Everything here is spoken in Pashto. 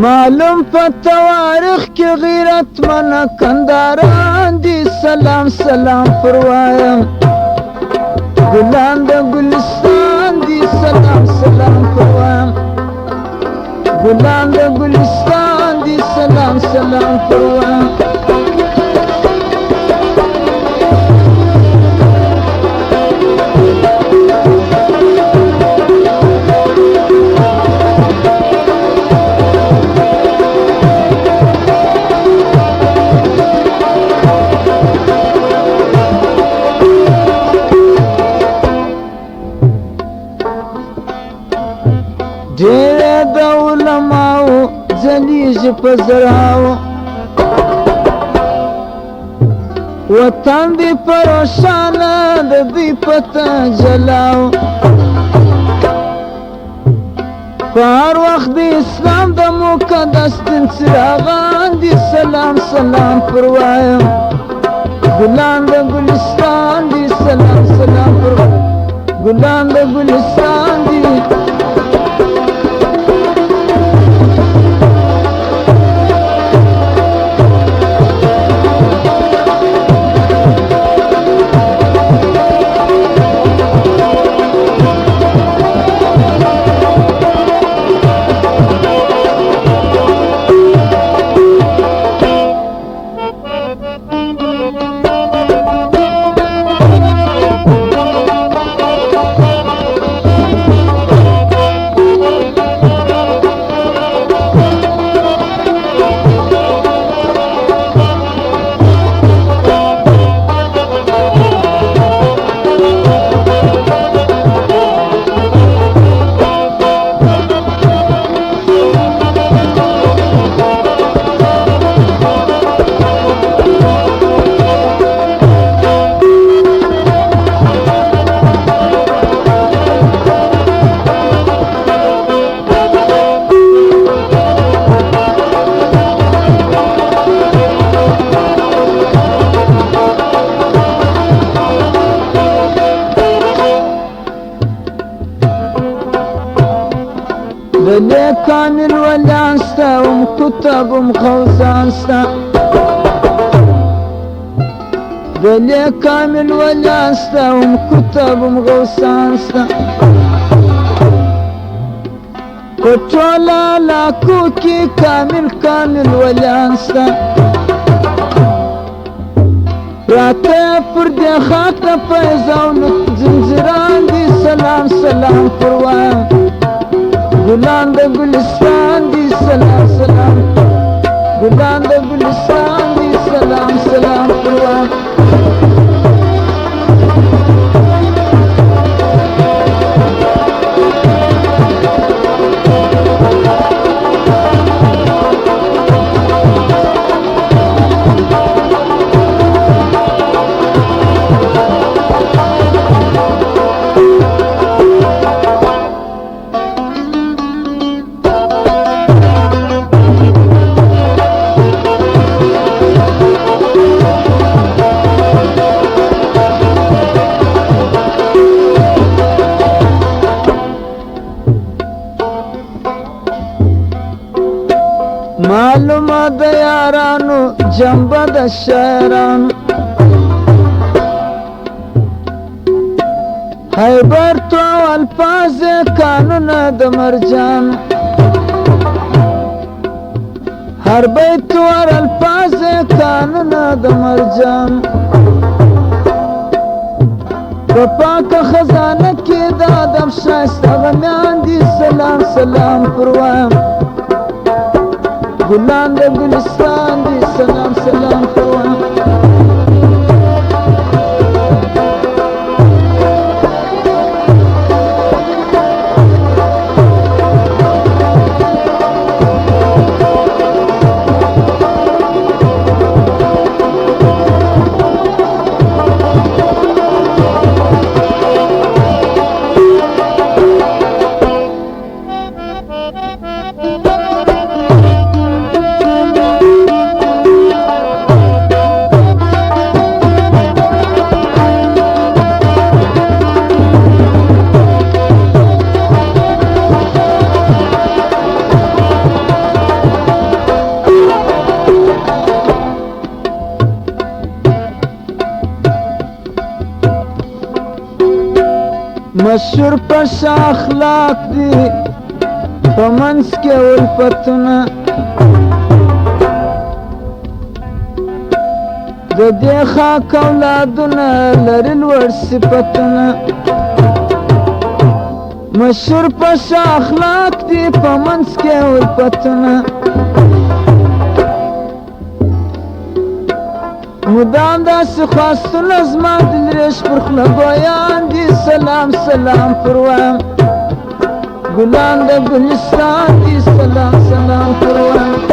معلوم په تواريخ کې غیرت من کنداران دي سلام سلام پروایم ګلان د ګلستان دي سلام سلام پروایم ګلان د ګلستان دي سلام سلام پروایم ډېر د علماو ځلیږي په زړاو وطن دې په روښانه د دوی پته جلاو په هر وخت د اسلام د مقدس دین څراغان دي سلام سلام پروایم ګلان د ګلستان دي سلام سلام پروایم ګلان د ګلستان دي بلي كامل ولا انستا ومكتب ومخوصان ستا بلي كامل ولا انستا ومكتب ومغوصان ستا وطولا لا كوكي كامل كامل ولا انستا راته فردي خاطر فيزاون زنجران دي سلام سلام پروان ګلان د ګلستان دي سلام سلام ګلان د ګلستان دي سلام سلام پروایم معلومه د یارانو جنبه د شاعرانو هیبر تو الفاظ قانونه د مرجان هر بیت ور الفاظ قانونه د مرجان په پاکه خزانه کې د ادب ښایسته غمیان دي سلام سلام پروایم ګلان د ګلستان دي سلام سلام پروایم مشهور پش اخلاق دی په منځ کې الفتونه د دې خاک اولادونه لري لوړ صفتونه مشهور پش اخلاق دی په منځ کې الفتونه مدام داسې خواستونه زما دلریش پر خوله ګویان دي سلام سلام پر وایم ګلان د ګلستان دي سلام سلام پر وایم